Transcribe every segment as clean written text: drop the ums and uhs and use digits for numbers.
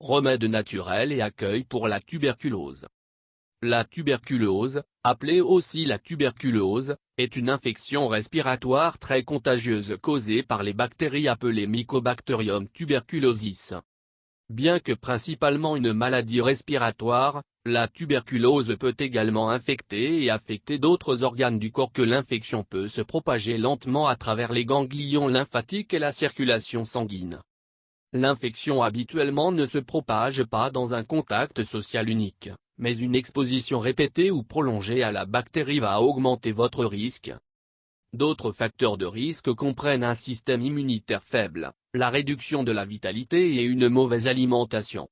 remède naturel et accueil pour la tuberculose. La tuberculose, appelée aussi la tuberculose, est une infection respiratoire très contagieuse causée par les bactéries appelées Mycobacterium tuberculosis. Bien que principalement une maladie respiratoire, la tuberculose peut également infecter et affecter d'autres organes du corps que l'infection peut se propager lentement à travers les ganglions lymphatiques et la circulation sanguine. L'infection habituellement ne se propage pas dans un contact social unique, mais une exposition répétée ou prolongée à la bactérie va augmenter votre risque. D'autres facteurs de risque comprennent un système immunitaire faible, la réduction de la vitalité et une mauvaise alimentation.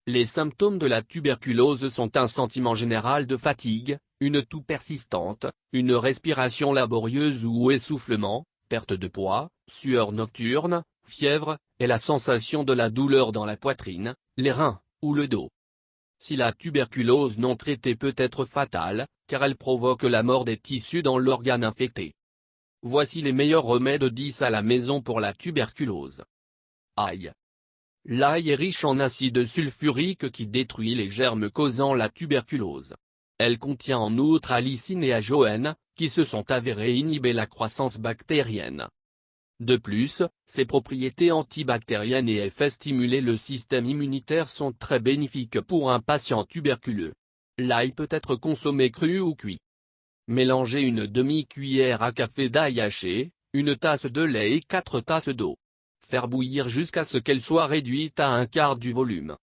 Les symptômes de la tuberculose sont un sentiment général de fatigue, une toux persistante, une respiration laborieuse ou essoufflement, perte de poids, sueur nocturne, fièvre, et la sensation de la douleur dans la poitrine, les reins, ou le dos. Si la tuberculose non traitée peut être fatale, car elle provoque la mort des tissus dans l'organe infecté. Voici les meilleurs remèdes 10 à la maison pour la tuberculose. Ail. L'ail est riche en acide sulfurique qui détruit les germes causant la tuberculose. Elle contient en outre allicine et ajoène, qui se sont avérés inhiber la croissance bactérienne. De plus, ses propriétés antibactériennes et effets stimuler le système immunitaire sont très bénéfiques pour un patient tuberculeux. L'ail peut être consommé cru ou cuit. Mélangez une demi-cuillère à café d'ail haché, une tasse de lait et 4 tasses d'eau. Faire bouillir jusqu'à ce qu'elle soit réduite à un quart du volume.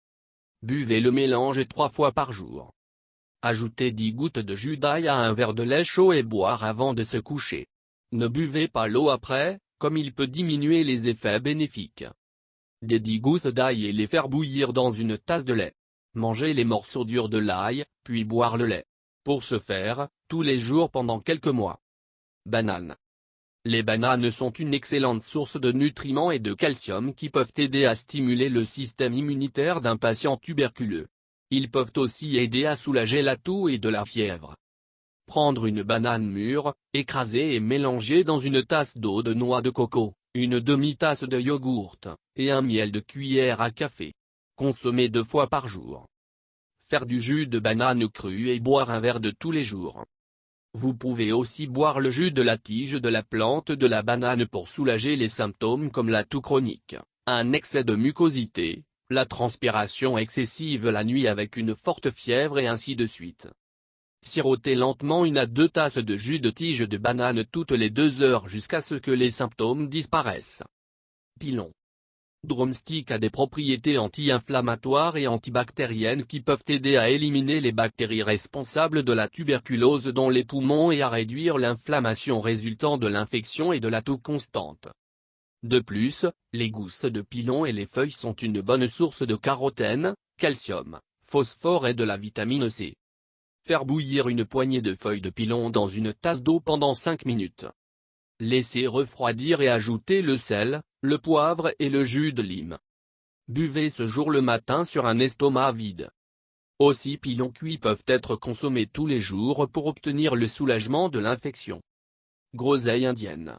Buvez le mélange 3 fois par jour. Ajoutez 10 gouttes de jus d'ail à un verre de lait chaud et boire avant de se coucher. Ne buvez pas l'eau après, comme il peut diminuer les effets bénéfiques. Des 10 gousses d'ail et les faire bouillir dans une tasse de lait. Mangez les morceaux durs de l'ail, puis boire le lait. Pour ce faire, tous les jours pendant quelques mois. Banane. Les bananes sont une excellente source de nutriments et de calcium qui peuvent aider à stimuler le système immunitaire d'un patient tuberculeux. Ils peuvent aussi aider à soulager la toux et de la fièvre. Prendre une banane mûre, écraser et mélanger dans une tasse d'eau de noix de coco, une demi-tasse de yogourt, et un miel de cuillère à café. Consommer 2 fois par jour. Faire du jus de banane cru et boire un verre de tous les jours. Vous pouvez aussi boire le jus de la tige de la plante de la banane pour soulager les symptômes comme la toux chronique, un excès de mucosité, la transpiration excessive la nuit avec une forte fièvre et ainsi de suite. Sirotez lentement 1 à 2 tasses de jus de tige de banane toutes les 2 heures jusqu'à ce que les symptômes disparaissent. Pilon. Drumstick a des propriétés anti-inflammatoires et antibactériennes qui peuvent aider à éliminer les bactéries responsables de la tuberculose dans les poumons et à réduire l'inflammation résultant de l'infection et de la toux constante. De plus, les gousses de pilon et les feuilles sont une bonne source de carotène, calcium, phosphore et de la vitamine C. Faire bouillir une poignée de feuilles de pilon dans une tasse d'eau pendant 5 minutes. Laissez refroidir et ajouter le sel, le poivre et le jus de lime. Buvez ce jour le matin sur un estomac vide. Aussi pilons cuits peuvent être consommés tous les jours pour obtenir le soulagement de l'infection. Groseille indienne.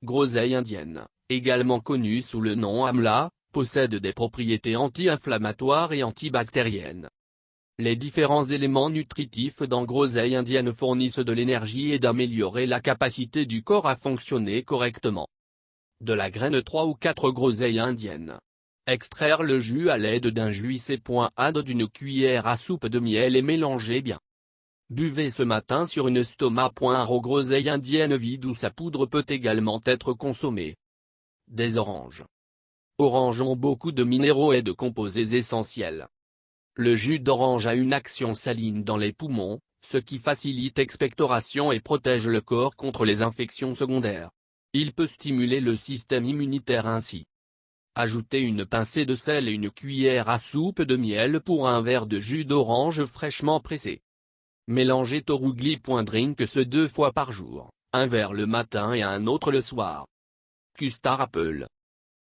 Groseille indienne, également connue sous le nom amla, possède des propriétés anti-inflammatoires et antibactériennes. Les différents éléments nutritifs dans groseille indienne fournissent de l'énergie et d'améliorer la capacité du corps à fonctionner correctement. De la graine 3 ou 4 groseilles indiennes. Extraire le jus à l'aide d'un juicé.ad d'une cuillère à soupe de miel et mélanger bien. Buvez ce matin sur une estomac.ro groseille indienne vide ou sa poudre peut également être consommée. Des oranges. Oranges ont beaucoup de minéraux et de composés essentiels. Le jus d'orange a une action saline dans les poumons, ce qui facilite l'expectoration et protège le corps contre les infections secondaires. Il peut stimuler le système immunitaire ainsi. Ajoutez une pincée de sel et une cuillère à soupe de miel pour un verre de jus d'orange fraîchement pressé. Mélangez Torugli.drink ce 2 fois par jour, un verre le matin et un autre le soir. Custard apple.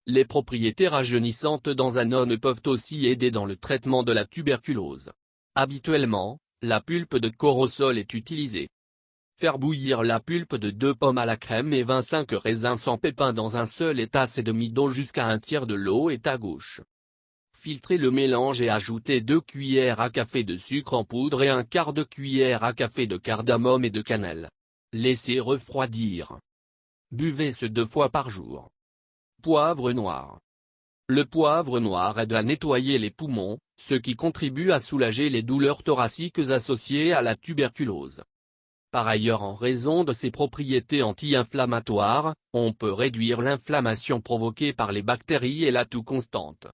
Les propriétés rajeunissantes dans un homme peuvent aussi aider dans le traitement de la tuberculose. Habituellement, la pulpe de corosol est utilisée. Faire bouillir la pulpe de 2 pommes à la crème et 25 raisins sans pépins dans un seul et tasse et demi d'eau jusqu'à un tiers de l'eau est à gauche. Filtrez le mélange et ajoutez 2 cuillères à café de sucre en poudre et un quart de cuillère à café de cardamome et de cannelle. Laissez refroidir. Buvez ce 2 fois par jour. Poivre noir. Le poivre noir aide à nettoyer les poumons, ce qui contribue à soulager les douleurs thoraciques associées à la tuberculose. Par ailleurs, en raison de ses propriétés anti-inflammatoires, on peut réduire l'inflammation provoquée par les bactéries et la toux constante.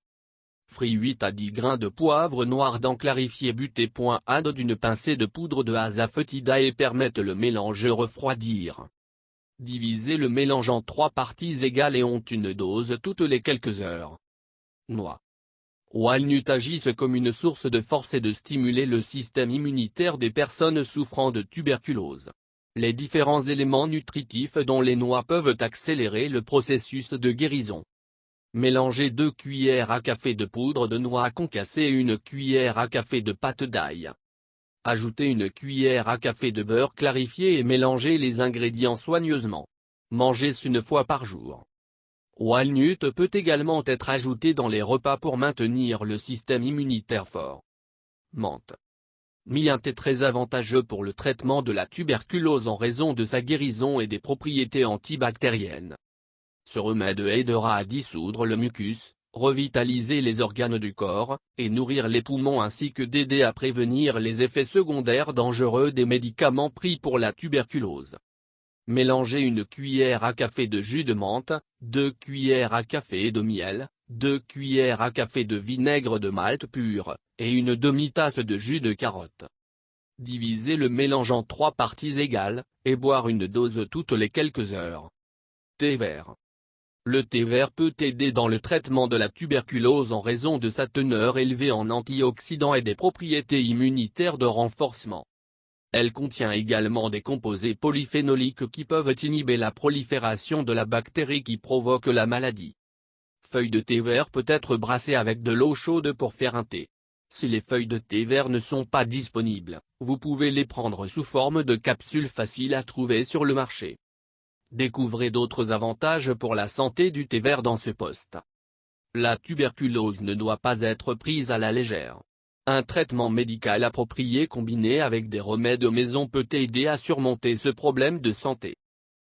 Frits 8 à 10 grains de poivre noir dans clarifié buté.add d'une pincée de poudre de asafoetida et permettent le mélange refroidir. Divisez le mélange en 3 parties égales et ont une dose toutes les quelques heures. Noix. Walnut agissent comme une source de force et de stimuler le système immunitaire des personnes souffrant de tuberculose. Les différents éléments nutritifs dont les noix peuvent accélérer le processus de guérison. Mélangez 2 cuillères à café de poudre de noix concassée et 1 cuillère à café de pâte d'ail. Ajoutez 1 cuillère à café de beurre clarifié et mélangez les ingrédients soigneusement. Mangez 1 fois par jour. Walnut peut également être ajouté dans les repas pour maintenir le système immunitaire fort. Menthe. Menthe est très avantageux pour le traitement de la tuberculose en raison de sa guérison et des propriétés antibactériennes. Ce remède aidera à dissoudre le mucus, revitaliser les organes du corps, et nourrir les poumons ainsi que d'aider à prévenir les effets secondaires dangereux des médicaments pris pour la tuberculose. Mélangez 1 cuillère à café de jus de menthe, 2 cuillères à café de miel, 2 cuillères à café de vinaigre de malt pur, et 1 demi-tasse de jus de carotte. Divisez le mélange en 3 parties égales, et boire une dose toutes les quelques heures. Thé vert. Le thé vert peut aider dans le traitement de la tuberculose en raison de sa teneur élevée en antioxydants et des propriétés immunitaires de renforcement. Elle contient également des composés polyphénoliques qui peuvent inhiber la prolifération de la bactérie qui provoque la maladie. Feuilles de thé vert peut être brassées avec de l'eau chaude pour faire un thé. Si les feuilles de thé vert ne sont pas disponibles, vous pouvez les prendre sous forme de capsules faciles à trouver sur le marché. Découvrez d'autres avantages pour la santé du thé vert dans ce post. La tuberculose ne doit pas être prise à la légère. Un traitement médical approprié combiné avec des remèdes maison peut aider à surmonter ce problème de santé.